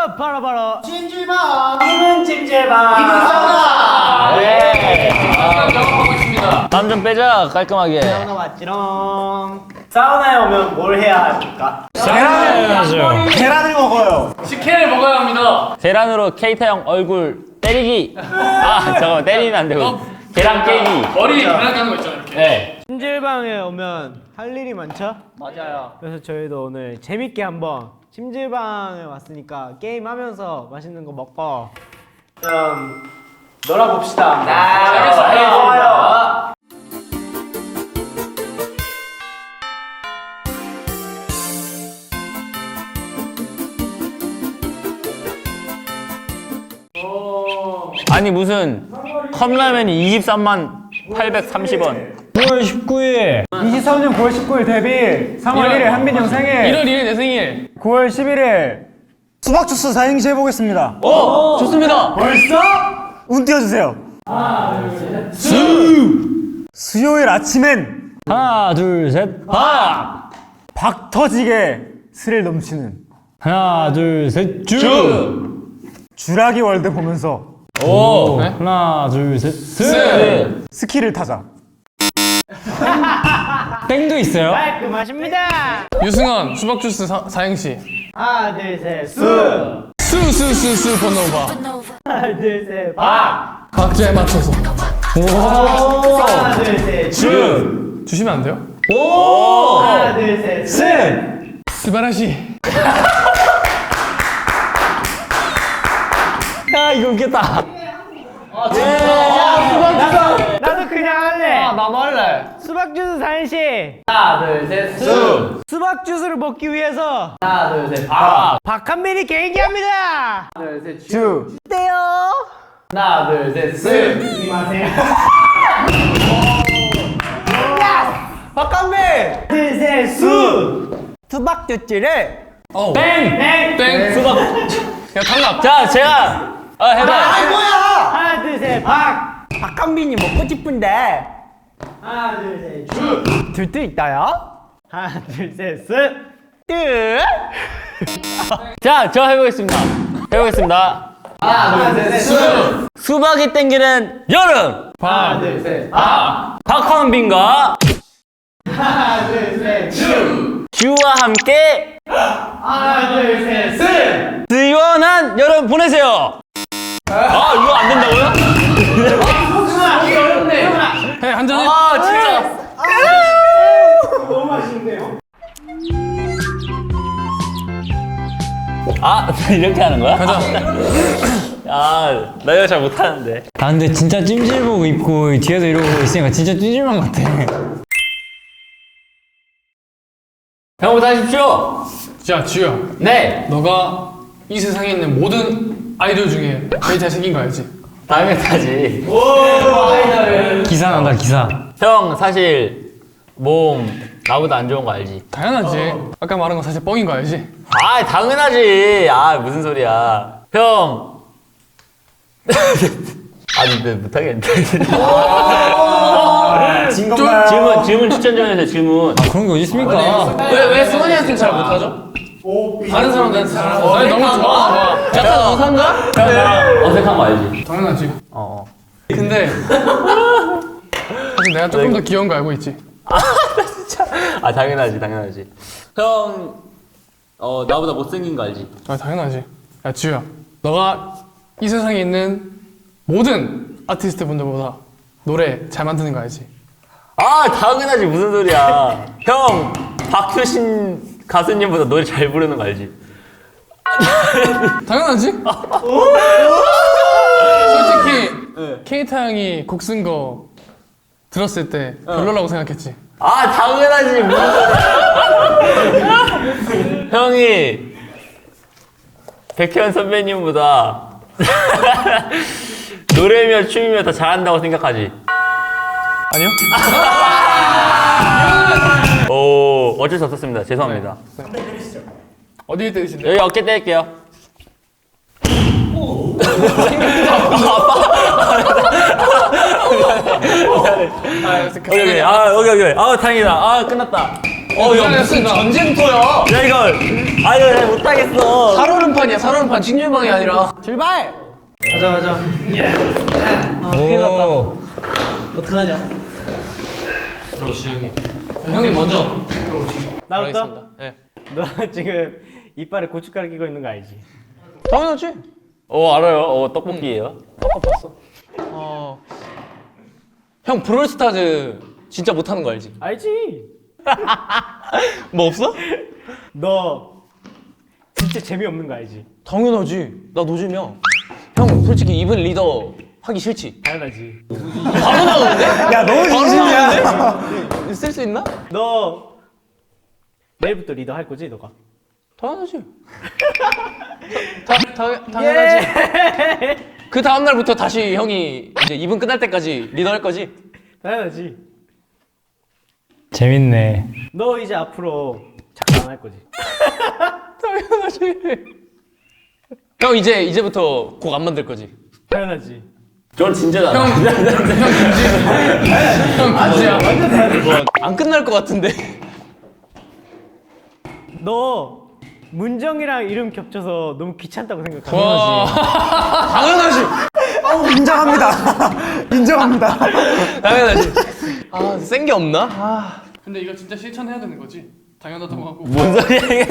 바로 찜질방. 이문 찜질방. 이문 사우나. 네. 영업하고 있습니다. 땀 좀 빼자 깔끔하게. 사우나 왔지롱. 사우나에 오면 뭘 해야 할까? 계란을 먹어요. 식혜를 먹어야 합니다. 계란으로 케이타형 얼굴 때리기. 아 잠깐만 때리면 안 되고. 계란 깨기. 머리 계란 까는 거 있잖아요. 이렇게. 네. 찜질방에 오면 할 일이 많죠? 맞아요. 그래서 저희도 오늘 재밌게 한번 찜질방에 왔으니까 게임하면서 맛있는 거 먹고 좀 놀아봅시다. 알겠습니다. 아니 무슨 컵라면이 23만 830원. 9월 19일 23년 9월 19일 데뷔 3월 1일 한빈 형 생일 1월 2일 내 생일. 9월 11일 수박 주스 사행시 해보겠습니다. 좋습니다. 벌써? 운 띄워주세요. 수요일 아침엔 하나 둘셋 박 터지게 스릴 넘치는 하나 둘셋주 주라기 월드 보면서 오. 네? 하나 둘셋 스키를 타자. 땡도 있어요? 깔끔하십니다. 유승원 수박 주스 사행시. 하나 둘셋 수. 수수수수 번호봐. 하나 둘셋 박. 박자에 맞춰서. 하나 둘셋 주. 주시면 안 돼요? 하나 둘셋 스. 스바라시. 야 이거 웃겼다. 나도 그냥 할래. 나도 할래. 수박 주스 사행시. 하나 둘셋 수. 수박 주스를 먹기 위해서 하나 둘셋 박. 박한빈이 개인기합니다. 주 어때요? 하나 둘셋 스. 박한빈. 둘셋 수. 수박 주스를 땡. 수박. 야 탈락. 자 제가 해봐. 하나 둘셋 박. 박한빈이 먹고 싶은데. 하나 둘셋 주. 줄도 있다요. 하나 둘셋 스. 뜨. 자 저 해보겠습니다. 하나 둘셋 수. 수박이 땡기는 여름. 하나 둘셋 박한빈과 하나 둘셋 주. 주와 함께 하나 둘셋 스. 시원한 여름 보내세요. 아 이거 안 된다고요? 해 한잔해. 아 진짜. 너무 맛있는데요? 아 이렇게 하는 거야? 가자. 아 나 이거 잘 못하는데. 아 근데 진짜 찜질복 입고 뒤에서 이러고 있으니까 진짜 찜질방 같아. 형부터 하십시오. 자 지우야. 네. 너가 이 세상에 있는 모든 아이돌 중에 제일 잘생긴 거 알지? 당연하지. 기사 난다 기사. 형 사실 몸 나보다 안 좋은 거 알지? 당연하지. 아까 말한 거 사실 뻥인 거 알지? 아 당연하지. 아 무슨 소리야. 형. 아니 내 못하겠는데. 진 건가요? 질문 추천 좀 해주세요. 질문. 그런 게 어디 있습니까? 왜 승원이한테 잘 못하죠? 다른 사람들한테 잘하고. 아니 너무 좋아. 약간 어색한가? 형 나랑 어색한 거 알지? 당연하지. 어. 근데 사실 내가 조금 더 귀여운 거 알고 있지. 아 당연하지. 형 나보다 못생긴 거 알지? 아 당연하지. 야 지우야, 너가 이 세상에 있는 모든 아티스트 분들보다 노래 잘 만드는 거 알지? 아 당연하지. 무슨 소리야. 형 박효신 가수님보다 노래 잘 부르는 거 알지? 당연하지. 솔직히 케이타 형이 곡 쓴 거 들었을 때 별로라고 생각했지. 아 당연하지. 무슨 소리야. 형이 백현 선배님보다 노래며 춤이며 더 잘한다고 생각하지? 아니요? 오 어쩔 수 없었습니다. 죄송합니다. 어디에 때리실래? 여기 어깨 뗄게요. 아, 여기 아 다행이다. 아 끝났다. 야 무슨 전쟁터야? 야 이거 아 이거 잘 못하겠어. 살얼음판이야 살얼음판 칭질방이 아니라. 출발. 오. 형님 먼저. 나부터. 네. 너 지금 이빨에 고춧가루 끼고 있는 거 알지? 당연하지. 알아요. 떡볶이에요. 형 브롤스타즈 진짜 못하는 거 알지? 알지. 뭐 없어? 너 진짜 재미없는 거 알지? 당연하지. 나 노잼이야. 형 솔직히 이번 리더 하기 싫지? 당연하지. 바로 나오는데? 야 너무 진심이야. 쓸 수 있나? 너 내일부터 리더 할 거지, 너가? 당연하지. 당연하지. 그 다음 날부터 다시 형이 이제 이분 끝날 때까지 리더 할 거지? 당연하지. 재밌네. 너 이제 앞으로 작가 안 할 거지? 당연하지. 형 이제부터 곡 안 만들 거지? 당연하지. 전 진짜잖아. 형 김지야. 안 끝날 것 같은데. 너 문정이랑 이름 겹쳐서 너무 귀찮다고 생각하지? 와. 당연하지. 인정합니다. 인정합니다. 당연하지. 아, 센 게 없나? 아. 근데 이거 진짜 실천해야 되는 거지? 당연하다고 하고. 뭔 소리야 이게?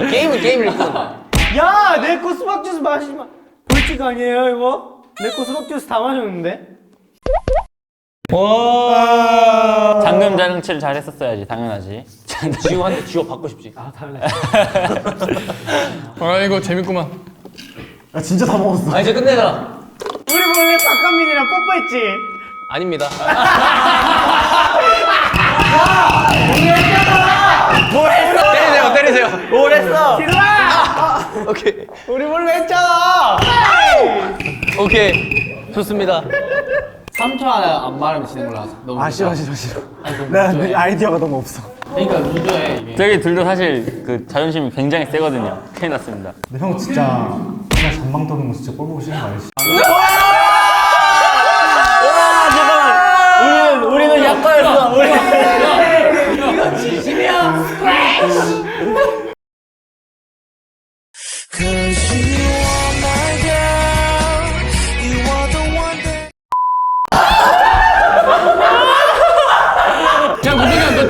이 게임은 게임일 뿐. 야, 내 거 수박 주스 마시지 마. 벌칙 아니에요, 이거? 내 거 수박 주스 다 마셨는데? 와. 잠금 장치를 잘 했었어야지. 당연하지. 지호한테 지호 받고 싶지. 아, 당연하지. 아, 이거 재밌구만. 야 진짜 다 먹었어. 아, 이제 끝내자. 우리 원래 박한민이랑 뽀뽀했지? 아닙니다. 뭘 했어? 때리세요. 뭘 했어? 들어와! 오케이. 우리 몰래 했잖아! 오케이. 좋습니다. 3초 안에 안 말하면 지는 걸로 하자. 너무 아 싫어. 나 아이디어가 너무 없어. 그러니까 루저해 이게. 저기 둘도 사실 그 자존심이 굉장히 세거든요. 큰일 났습니다. 근데 형 진짜 정말 전망 떠는 거 진짜 꼴 보기 싫은 거 알지? 우리는 약과였어. 야, 무정이야, 너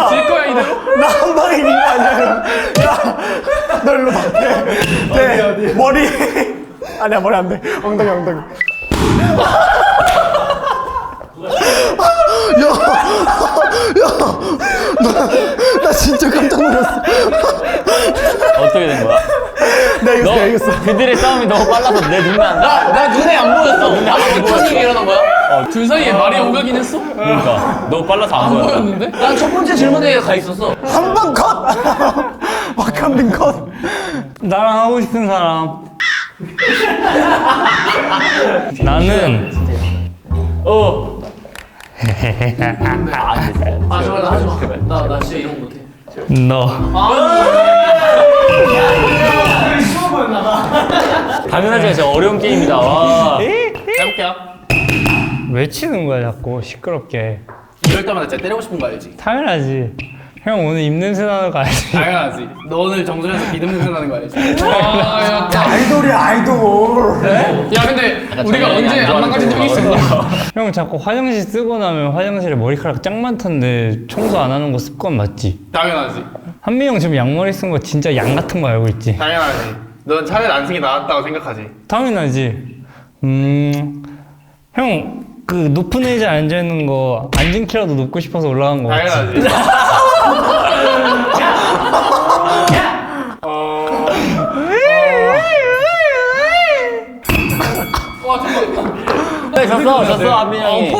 질 거야, 이대로? 나 한 방에 이긴 거 아니야? 그럼? 야, 너 일로 봐. 네, 머리. 아니야 머리 안 돼. 엉덩이. 나 진짜 깜짝 놀랐어. 어떻게 된 거야? 내가 이겼어. 그들의 싸움이 너무 빨라서 내 눈에 안 나. 나 눈에 안 보였어. 근데 아무 터지게 일어난 거야? 둘 사이에 말이 오가긴 했어? 그러니까 너무 빨라서 안 보여. 보였는데? 난 첫 번째 질문에 가 있었어. 한 방 컷. 박한빈 컷. 나랑 하고 싶은 사람. 나는 아, 정말 나 하지 마. 나 진짜 이런 거 못해. 너. 당연하지. 진짜 어려운 게임이다. 와. 해볼게요. 왜 치는 거야 자꾸 시끄럽게. 이럴 때마다 진짜 때리고 싶은 거 알지? 당연하지. 형 오늘 입냄새 나는 거 알지? 당연하지. 너 오늘 정수리에서 비듬 냄새 나는 거 알지? 와, 야, 아이돌이야 아이돌. 야, 근데 우리가 언제 안 망가진 적이 있어? 형 자꾸 화장실 쓰고 나면 화장실에 머리카락 짱 많던데 청소 안 하는 거 습관 맞지? 당연하지. 한미 형 지금 양머리 쓴 거 진짜 양 같은 거 알고 있지? 당연하지. 넌 차라리 안 쓰기 나았다고 생각하지. 당연하지. 형 그 높은 의자에 앉아 있는 거 앉은 키라도 높고 싶어서 올라간 거 맞지? 당연하지. 네, 졌어 한민 형이.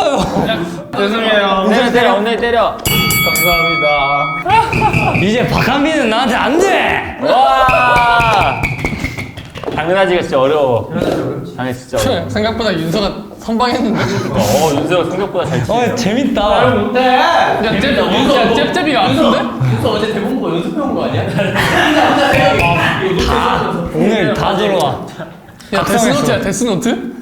죄송해요. 때려 엉덩이 때려. 감사합니다. 이제 박한빈은 나한테 안 돼! 와. 당연하지가 진짜 어려워. 당연히 진짜 어려워. 생각보다 윤서가 선방했는데. 윤서가 생각보다 잘 치네. 재밌다. 야, 윤서 잽잽이가 안 쓴데? 윤서 어제 대본 보고 연습해온 거 아니야? 오늘 다 들어와. 야, 데스노트야, 데스노트?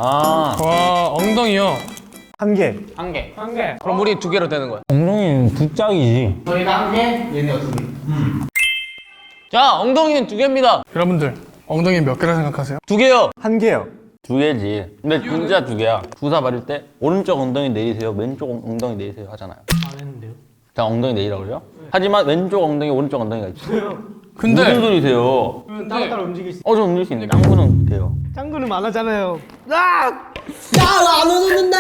아. 와, 엉덩이요. 한 개. 한 개. 그럼 우리 2개로 되는 거야. 엉덩이는 두 짝이지. 저희가 한 개, 얘네가 2개. 자, 엉덩이는 2개입니다. 여러분들, 엉덩이 몇 개라 생각하세요? 2개요. 한 개요. 2개지. 근데 진짜 2개야. 주사 맞을 때 오른쪽 엉덩이 내리세요, 왼쪽 엉덩이 내리세요 하잖아요. 안 했는데요? 자, 엉덩이 내리라고 그래요? 하지만 왼쪽 엉덩이, 오른쪽 엉덩이가 있어요. 근데 무슨 소리세요? 따로따로 움직일 수 좀 움직일 수 있는데 짱구는 돼요. 짱구는 안 하잖아요. 야나안 웃었는데.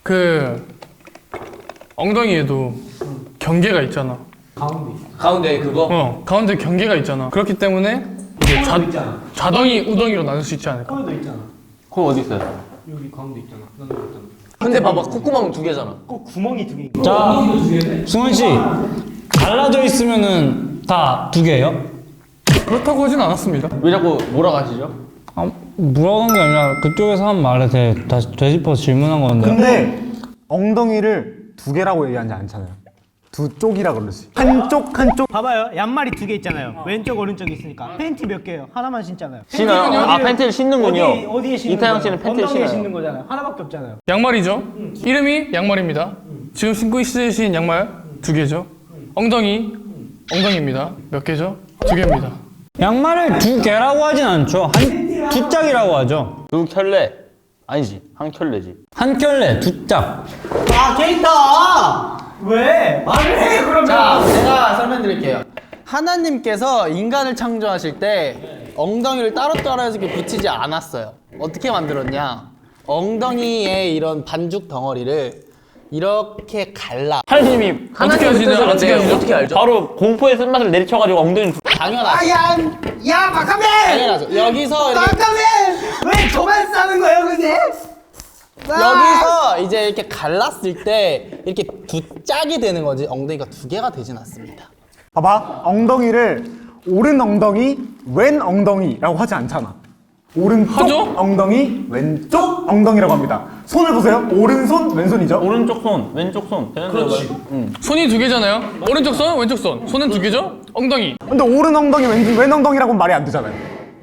그 엉덩이에도 경계가 있잖아. 가운데 그거? 가운데 경계가 있잖아. 그렇기 때문에 이게 좌덩이, 우덩이로 나눌 수 있지 않을까? 코에도 있잖아. 그거 어디 있어요? 여기 가운데 있잖아. 나도 있잖아. 근데 봐봐, 콧구멍 2개잖아. 꼭 구멍이 2개. 자, 승원 씨 갈라져 있으면은 다 두 개예요? 그렇다고 하진 않았습니다. 왜 자꾸 몰아가시죠? 아, 물어본 게 아니라 그쪽에서 한 말에 다시 되짚어 질문한 건데. 근데 엉덩이를 두 개라고 얘기하지 않잖아요. 두 쪽이라 그러지. 한쪽 한쪽. 봐봐요. 양말이 2개 있잖아요. 왼쪽 오른쪽 있으니까. 팬티 몇 개예요? 하나만 신잖아요. 신어요? 아, 팬티를 신는군요. 어디에 신는 이타영 거예요? 씨는 팬티를 엉덩이에 신어요. 신는 거잖아요. 하나밖에 없잖아요. 양말이죠. 이름이 양말입니다. 지금 신고 있으신 양말 2개죠. 엉덩이입니다. 몇 개죠? 2개입니다. 양말을 두 개라고 하진 않죠. 두 짝이라고 하죠. 2켤레. 아니지, 한 켤레지. 한 켤레 두 짝. 아, 캐릭터! 왜? 말을 해, 그러면! 자, 제가 설명드릴게요. 하나님께서 인간을 창조하실 때 엉덩이를 따로따로 해서 이렇게 붙이지 않았어요. 어떻게 만들었냐? 엉덩이에 이런 반죽 덩어리를 이렇게 갈라. 하나님이 어떻게 하시나요? 어떻게 하시죠? 어떻게 알죠? 바로 공포의 쓴맛을 내리쳐가지고 엉덩이를 당연하죠. 야, 박하면! 당연하죠. 여기서 이렇게, 박하면! 왜 저만 싸는 거예요, 근데? 여기서 이제 이렇게 갈랐을 때 이렇게 두 짝이 되는 거지 엉덩이가 2개가 되진 않습니다. 봐봐. 엉덩이를 오른 엉덩이, 왼 엉덩이라고 하지 않잖아. 오른쪽 하죠? 엉덩이, 왼쪽 엉덩이라고 합니다. 손을 보세요. 오른손, 왼손이죠. 오른쪽 손, 왼쪽 손. 그렇지. 손이 2개잖아요. 오른쪽 손, 왼쪽 손. 손은 2개죠? 엉덩이. 근데 오른 엉덩이, 왼 엉덩이라고는 말이 안 되잖아요.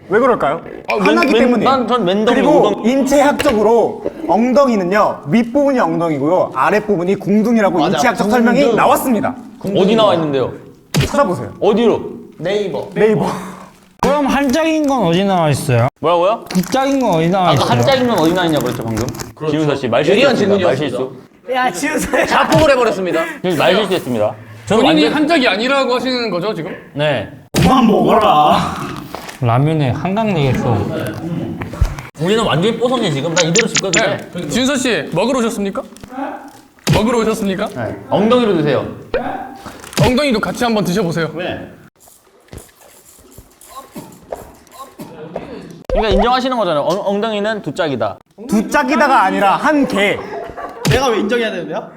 왜 그럴까요? 하나기 때문에. 전 왼덩이, 그리고 오덩이. 인체학적으로 엉덩이는요, 윗부분이 엉덩이고요, 아랫부분이 궁둥이라고 맞아, 인체학적 설명이 궁둥. 나왔습니다. 어디 나와 있는데요? 찾아보세요. 어디로? 네이버. 네이버. 그럼 한 짝인 건 어디 나와 있어요? 뭐라고요? 두 짝인 건 어디 나와 아까 있어요? 한 짝이면 어디 나 있냐 그랬죠 방금? 지훈서 씨 예리한 말실수했습니다. 말실수. 야, 지우세요. 자폭을 해버렸습니다. 지금 말실수했습니다. 저는 본인이 완전 한 짝이 아니라고 하시는 거죠, 지금? 네. 그만 먹어라. 라면에 한강 내겠어. 우리는 완전히 뽀송해 지금. 나 이대로 집 거든요. 네. 지윤서 씨, 먹으러 오셨습니까? 먹으러 오셨습니까? 네. 엉덩이로 드세요. 엉덩이도 같이 한번 드셔보세요. 그러니까 인정하시는 거잖아요. 엉덩이는 2짝이다. 두 짝이다가 아니라 한 개. 내가 왜 인정해야 되는데요?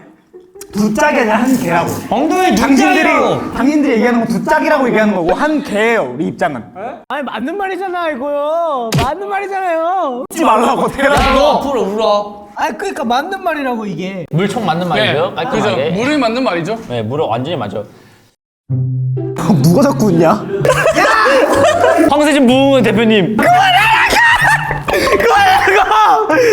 두 짝이 아니라 한 개라고. 엉덩이 두 짝이라고. 당신들이 얘기하는 건 두 짝이라고 얘기하는 거고 한 개예요. 우리 입장은. 아니, 맞는 말이잖아, 이거요. 맞는 말이잖아요. 웃지 말라고 대라고. 앞으로 울어. 아니, 그러니까 맞는 말이라고, 이게. 물총 맞는 말이죠. 그죠? 깔끔하게. 물을 맞는 말이죠. 네, 물은 완전히 맞아. 누가 자꾸 웃냐? 황세진 부흥 대표님.